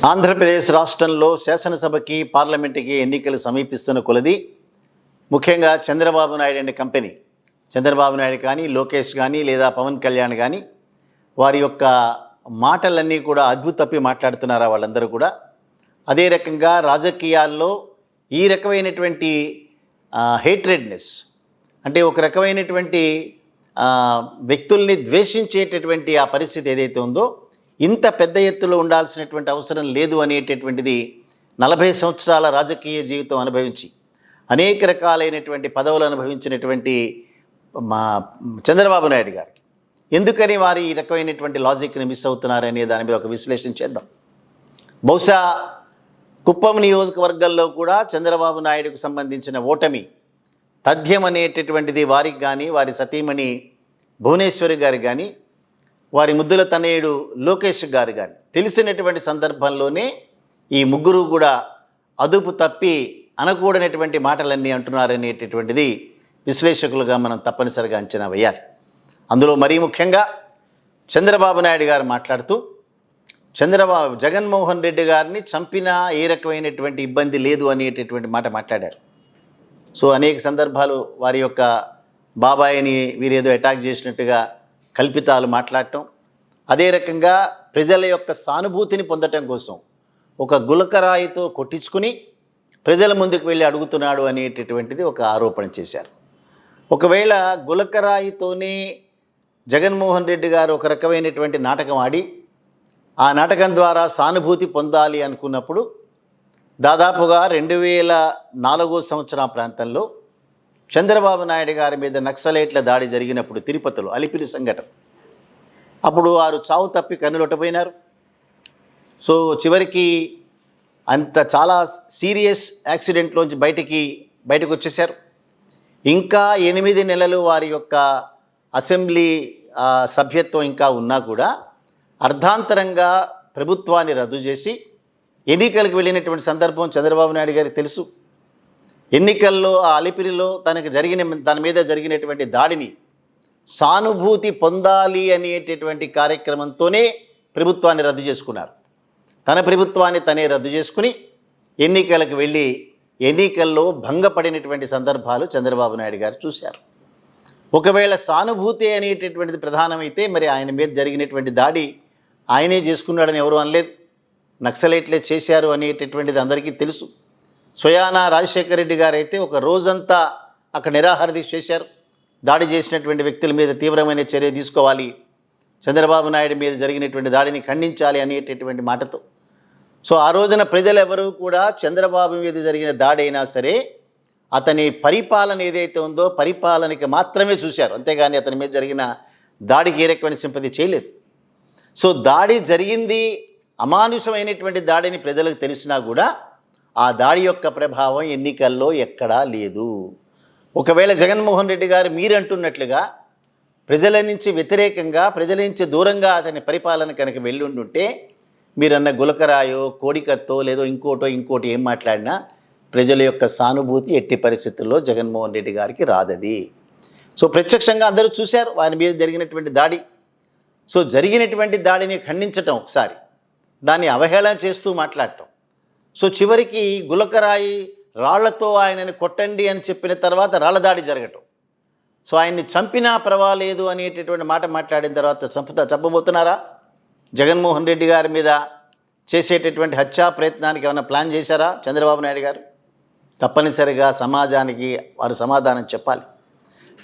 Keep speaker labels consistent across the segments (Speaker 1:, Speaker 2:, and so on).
Speaker 1: ఆంధ్రప్రదేశ్ రాష్ట్రంలో శాసనసభకి పార్లమెంటుకి ఎన్నికలు సమీపిస్తున్న కొలది ముఖ్యంగా చంద్రబాబు నాయుడు అనే కంపెనీ చంద్రబాబు నాయుడు కానీ లోకేష్ కానీ లేదా పవన్ కళ్యాణ్ కానీ వారి యొక్క మాటలన్నీ కూడా అద్భుత తప్పి మాట్లాడుతున్నారా వాళ్ళందరూ కూడా. అదే రకంగా రాజకీయాల్లో ఈ రకమైనటువంటి హేట్రెడ్నెస్ అంటే ఒక రకమైనటువంటి వ్యక్తుల్ని ద్వేషించేటటువంటి ఆ పరిస్థితి ఏదైతే ఉందో ఇంత పెద్ద ఎత్తులో ఉండాల్సినటువంటి అవసరం లేదు అనేటటువంటిది 40 సంవత్సరాల రాజకీయ జీవితం అనుభవించి అనేక రకాలైనటువంటి పదవులు అనుభవించినటువంటి మా చంద్రబాబు నాయుడు గారికి ఎందుకని వారు ఈ రకమైనటువంటి లాజిక్ని మిస్ అవుతున్నారనే దాని మీద ఒక విశ్లేషణ చేద్దాం. బహుశా కుప్పం నియోజకవర్గంలో కూడా చంద్రబాబు నాయుడుకు సంబంధించిన ఓటమి తథ్యం అనేటటువంటిది వారికి కానీ వారి సతీమణి భువనేశ్వరి గారికి కానీ వారి ముద్దుల తనయుడు లోకేష్ గారు కానీ తెలిసినటువంటి సందర్భంలోనే ఈ ముగ్గురు కూడా అదుపు తప్పి అనకూడనటువంటి మాటలన్నీ అంటున్నారనేటటువంటిది విశ్లేషకులుగా మనం తప్పనిసరిగా అంచనా వేయాలి. అందులో మరీ ముఖ్యంగా చంద్రబాబు నాయుడు గారు మాట్లాడుతూ జగన్మోహన్ రెడ్డి గారిని చంపినా ఏ రకమైనటువంటి ఇబ్బంది లేదు అనేటటువంటి మాట మాట్లాడారు. సో అనేక సందర్భాలు వారి యొక్క బాబాయిని వీరేదో అటాక్ చేసినట్టుగా కల్పితాలు మాట్లాడటం, అదే రకంగా ప్రజల యొక్క సానుభూతిని పొందటం కోసం ఒక గులకరాయితో కొట్టించుకుని ప్రజల ముందుకు వెళ్ళి అడుగుతున్నాడు అనేటటువంటిది ఒక ఆరోపణ చేశారు. ఒకవేళ గులకరాయితోనే జగన్మోహన్ రెడ్డి గారు ఒక రకమైనటువంటి నాటకం ఆడి ఆ నాటకం ద్వారా సానుభూతి పొందాలి అనుకున్నప్పుడు దాదాపుగా 2004 సంవత్సరం ప్రాంతంలో చంద్రబాబు నాయుడు గారి మీద నక్సలైట్ల దాడి జరిగినప్పుడు తిరుపతిలో అలిపిరి సంఘటన, అప్పుడు వారు చావు తప్పి కన్నులొట్టపోయినారు. సో చివరికి అంత చాలా సీరియస్ యాక్సిడెంట్లోంచి బయటకు వచ్చేసారు. ఇంకా 8 నెలలు వారి యొక్క అసెంబ్లీ సభ్యత్వం ఇంకా ఉన్నా కూడా అర్ధాంతరంగా ప్రభుత్వాన్ని రద్దు చేసి ఎన్నికలకు వెళ్ళినటువంటి సందర్భం చంద్రబాబు నాయుడు గారికి తెలుసు. ఎన్నికల్లో ఆ అలిపిరిలో తన మీద జరిగినటువంటి దాడిని సానుభూతి పొందాలి అనేటటువంటి కార్యక్రమంతోనే ప్రభుత్వాన్ని రద్దు చేసుకున్నారు. తన ప్రభుత్వాన్ని తనే రద్దు చేసుకుని ఎన్నికలకు వెళ్ళి ఎన్నికల్లో భంగపడినటువంటి సందర్భాలు చంద్రబాబు నాయుడు గారు చూశారు. ఒకవేళ సానుభూతి అనేటటువంటిది ప్రధానమైతే మరి ఆయన మీద జరిగినటువంటి దాడి ఆయనే చేసుకున్నాడని ఎవరు అనలేదు, నక్సలైట్లే చేశారు అనేటటువంటిది అందరికీ తెలుసు. స్వయానా రాజశేఖర రెడ్డి గారు అయితే ఒక రోజంతా అక్కడ నిరాహార దీక్ష చేశారు. దాడి చేసినటువంటి వ్యక్తుల మీద తీవ్రమైన చర్య తీసుకోవాలి, చంద్రబాబు నాయుడు మీద జరిగినటువంటి దాడిని ఖండించాలి అనేటటువంటి మాటతో. సో ఆ రోజున ప్రజలు ఎవరూ కూడా చంద్రబాబు మీద జరిగిన దాడి అయినా సరే అతని పరిపాలన ఏదైతే ఉందో పరిపాలనకి మాత్రమే చూశారు, అంతేగాని అతని మీద జరిగిన దాడికి ఏ రకమైన సింపతి చేయలేదు. సో దాడి జరిగింది, అమానుషమైనటువంటి దాడిని ప్రజలకు తెలిసినా కూడా ఆ దాడి యొక్క ప్రభావం ఎన్నికల్లో ఎక్కడా లేదు. ఒకవేళ జగన్మోహన్ రెడ్డి గారు మీరంటున్నట్లుగా ప్రజల నుంచి వ్యతిరేకంగా ప్రజల నుంచి దూరంగా అతని పరిపాలన కనుక వెళ్ళి ఉంటే మీరన్న గులకరాయో కోడికత్తో లేదో ఇంకోటి ఏం మాట్లాడినా ప్రజల యొక్క సానుభూతి ఎట్టి పరిస్థితుల్లో జగన్మోహన్ రెడ్డి గారికి రాదది. సో ప్రత్యక్షంగా అందరూ చూశారు వారి మీద జరిగినటువంటి దాడి. సో జరిగినటువంటి దాడిని ఖండించటం ఒకసారి, దాన్ని అవహేళన చేస్తూ మాట్లాడటం, సో చివరికి గులకరాయి రాళ్లతో ఆయనని కొట్టండి అని చెప్పిన తర్వాత రాళ్ల దాడి జరగటం, సో ఆయన్ని చంపినా పర్వాలేదు అనేటటువంటి మాట మాట్లాడిన తర్వాత చంపబోతున్నారా? జగన్మోహన్ రెడ్డి గారి మీద చేసేటటువంటి హత్యా ప్రయత్నానికి ఏమైనా ప్లాన్ చేశారా చంద్రబాబు నాయుడు గారు? తప్పనిసరిగా సమాజానికి వారు సమాధానం చెప్పాలి.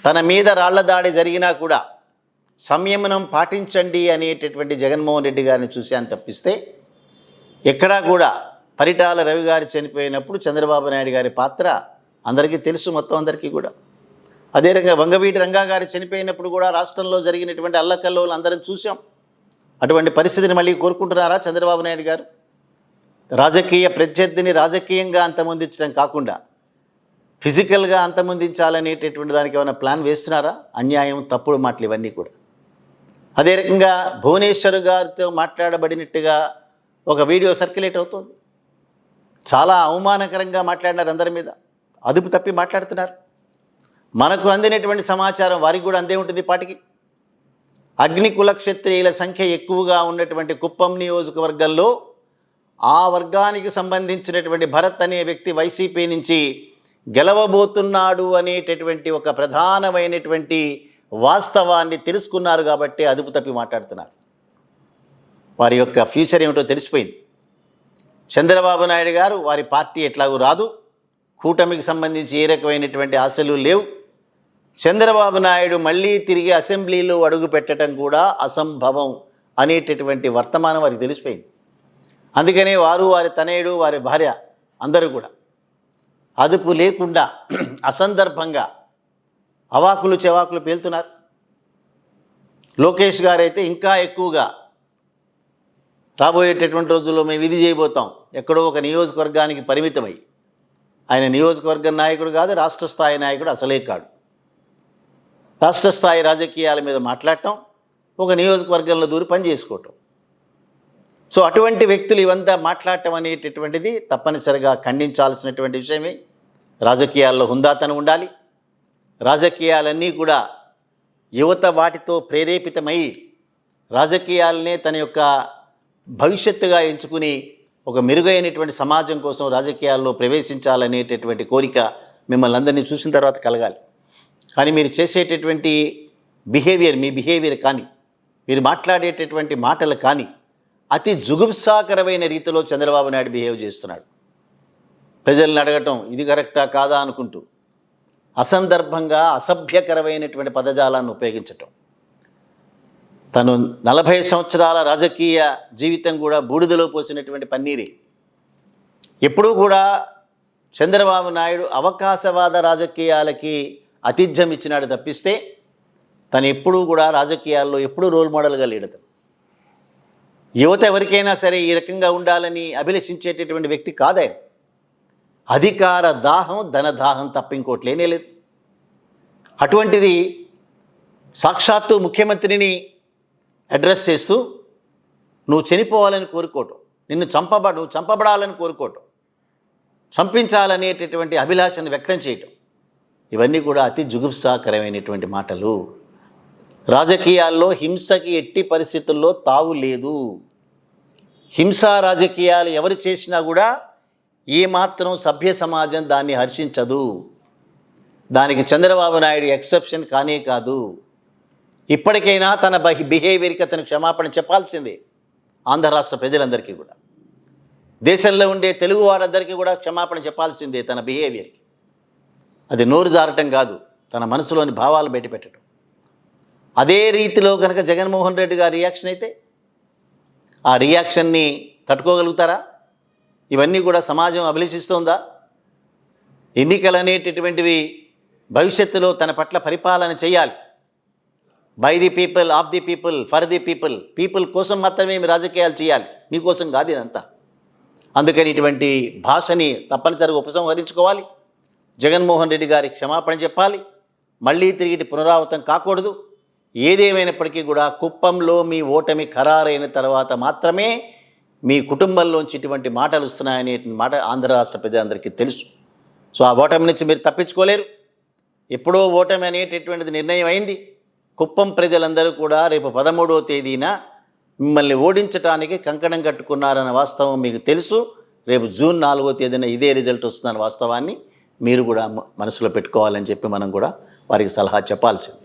Speaker 1: తన మీద రాళ్ల దాడి జరిగినా కూడా సంయమనం పాటించండి అనేటటువంటి జగన్మోహన్ రెడ్డి గారిని చూశాను తప్పిస్తే ఎక్కడా కూడా పరిటాల రవి గారు చనిపోయినప్పుడు చంద్రబాబు నాయుడు గారి పాత్ర అందరికీ తెలుసు, మొత్తం అందరికీ కూడా. అదే రకంగా వంగవీటి రంగా గారు చనిపోయినప్పుడు కూడా రాష్ట్రంలో జరిగినటువంటి అల్లకల్లోలు అందరం చూసాం. అటువంటి పరిస్థితిని మళ్ళీ కోరుకుంటున్నారా చంద్రబాబు నాయుడు గారు? రాజకీయ ప్రత్యర్థిని రాజకీయంగా అంతమొందించడం కాకుండా ఫిజికల్గా అంతమొందించాలనేటటువంటి దానికి ఏమైనా ప్లాన్ వేస్తున్నారా? అన్యాయం, తప్పుడు మాటలు ఇవన్నీ కూడా. అదే రకంగా భువనేశ్వర్ గారితో మాట్లాడబడినట్టుగా ఒక వీడియో సర్క్యులేట్ అవుతుంది. చాలా అవమానకరంగా మాట్లాడినారు, అందరి మీద అదుపు తప్పి మాట్లాడుతున్నారు. మనకు అందినటువంటి సమాచారం వారికి కూడా అందే ఉంటుంది పాటికి. అగ్నికుల క్షత్రియుల సంఖ్య ఎక్కువగా ఉన్నటువంటి కుప్పం నియోజకవర్గంలో ఆ వర్గానికి సంబంధించినటువంటి భరత్ అనే వ్యక్తి వైసీపీ నుంచి గెలవబోతున్నాడు అనేటటువంటి ఒక ప్రధానమైనటువంటి వాస్తవాన్ని తెలుసుకున్నారు కాబట్టి అదుపు తప్పి మాట్లాడుతున్నారు. వారి యొక్క ఫ్యూచర్ ఏమిటో తెలిసిపోయింది. చంద్రబాబు నాయుడు గారు వారి పార్టీ ఎట్లాగూ రాదు, కూటమికి సంబంధించి ఏ రకమైనటువంటి ఆశలు లేవు, చంద్రబాబు నాయుడు మళ్ళీ తిరిగి అసెంబ్లీలో అడుగు పెట్టడం కూడా అసంభవం అనేటటువంటి వర్తమానం వారికి తెలిసిపోయింది. అందుకనే వారు, వారి తనయుడు, వారి భార్య అందరూ కూడా అదుపు లేకుండా అసందర్భంగా అవాకులు చెవాకులు పేలుతున్నారు. లోకేష్ గారైతే ఇంకా ఎక్కువగా రాబోయేటటువంటి రోజుల్లో మేము ఇది చేయబోతాం, ఎక్కడో ఒక నియోజకవర్గానికి పరిమితమై, ఆయన నియోజకవర్గం నాయకుడు కాదు, రాష్ట్ర స్థాయి నాయకుడు అసలే కాడు. రాష్ట్ర స్థాయి రాజకీయాల మీద మాట్లాడటం, ఒక నియోజకవర్గంలో దూరి పని చేసుకోవటం. సో అటువంటి వ్యక్తులు ఇవంతా మాట్లాడటం అనేటటువంటిది తప్పనిసరిగా ఖండించాల్సినటువంటి విషయమే. రాజకీయాల్లో హుందాతనం ఉండాలి. రాజకీయాలన్నీ కూడా యువత వాటితో ప్రేరేపితమై రాజకీయాలనే తన యొక్క భవిష్యత్తుగా ఎంచుకుని ఒక మెరుగైనటువంటి సమాజం కోసం రాజకీయాల్లో ప్రవేశించాలనేటటువంటి కోరిక మిమ్మల్ని అందరినీ చూసిన తర్వాత కలగాలి. కానీ మీరు చేసేటటువంటి బిహేవియర్, మీ బిహేవియర్ కానీ, మీరు మాట్లాడేటటువంటి మాటలు కానీ అతి జుగుప్సాకరమైన రీతిలో చంద్రబాబు నాయుడు బిహేవ్ చేస్తున్నాడు. ప్రజల్ని అడగటం ఇది కరెక్టా కాదా అనుకుంటూ అసందర్భంగా అసభ్యకరమైనటువంటి పదజాలాన్ని ఉపయోగించటం. తను 40 సంవత్సరాల రాజకీయ జీవితం కూడా బూడిదలో పోసినటువంటి పన్నీరే. ఎప్పుడూ కూడా చంద్రబాబు నాయుడు అవకాశవాద రాజకీయాలకి ఆతిథ్యం ఇచ్చినాడు తప్పిస్తే తను ఎప్పుడూ కూడా రాజకీయాల్లో ఎప్పుడూ రోల్ మోడల్గా లేడు. యువత ఎవరికైనా సరే ఈ రకంగా ఉండాలని అభిలషించేటటువంటి వ్యక్తి కాదే. అధికార దాహం, ధనదాహం తప్ప ఇంకోటి లేనేలేదు. అటువంటిది సాక్షాత్తు ముఖ్యమంత్రిని అడ్రస్ చేస్తూ నువ్వు చనిపోవాలని కోరుకోవటం, నిన్ను చంపబడాలని కోరుకోవటం, చంపించాలనేటటువంటి అభిలాషను వ్యక్తం చేయటం, ఇవన్నీ కూడా అతి జుగుప్సాకరమైనటువంటి మాటలు. రాజకీయాల్లో హింసకి ఎట్టి పరిస్థితుల్లో తావు లేదు. హింసా రాజకీయాలు ఎవరు చేసినా కూడా ఏమాత్రం సభ్య సమాజం దాన్ని హర్షించదు. దానికి చంద్రబాబు నాయుడు ఎక్సెప్షన్ కానే కాదు. ఇప్పటికైనా తన బిహేవియర్కి అతను క్షమాపణ చెప్పాల్సిందే. ఆంధ్ర రాష్ట్ర ప్రజలందరికీ కూడా, దేశంలో ఉండే తెలుగు వారందరికీ కూడా క్షమాపణ చెప్పాల్సిందే తన బిహేవియర్కి. అది నోరు జారటం కాదు, తన మనసులోని భావాలు బయటపెట్టడం. అదే రీతిలో కనుక జగన్మోహన్ రెడ్డి గారి రియాక్షన్ అయితే ఆ రియాక్షన్ని తట్టుకోగలుగుతారా? ఇవన్నీ కూడా సమాజం అభిలషిస్తోందా? ఎన్నికలు అనేటటువంటివి భవిష్యత్తులో తన పట్ల పరిపాలన చేయాలి. By the people, of the people, for the people. People కోసం మాత్రమే మీ రాజకీయాలు చేయాలి, మీకోసం కాదు ఇదంతా. అందుకని ఇటువంటి భాషని తప్పనిసరిగా ఉపసంహరించుకోవాలి. జగన్మోహన్ రెడ్డి గారికి క్షమాపణ చెప్పాలి. మళ్ళీ తిరిగి పునరావృతం కాకూడదు. ఏదేమైనప్పటికీ కూడా కుప్పంలో మీ ఓటమి ఖరారైన తర్వాత మాత్రమే మీ కుటుంబంలోంచి ఇటువంటి మాటలు వస్తున్నాయనే మాట ఆంధ్ర రాష్ట్ర ప్రజలందరికీ తెలుసు. సో ఆ ఓటమి నుంచి మీరు తప్పించుకోలేరు. ఎప్పుడో ఓటమి అనేటటువంటిది నిర్ణయం అయింది. కుప్పం ప్రజలందరూ కూడా రేపు 13వ తేదీన మిమ్మల్ని ఓడించడానికి కంకణం కట్టుకున్నారన్న వాస్తవం మీకు తెలుసు. రేపు జూన్ 4వ తేదీన ఇదే రిజల్ట్ వస్తుందన్న వాస్తవాన్ని మీరు కూడా మనసులో పెట్టుకోవాలని చెప్పి మనం కూడా వారికి సలహా చెప్పాల్సింది.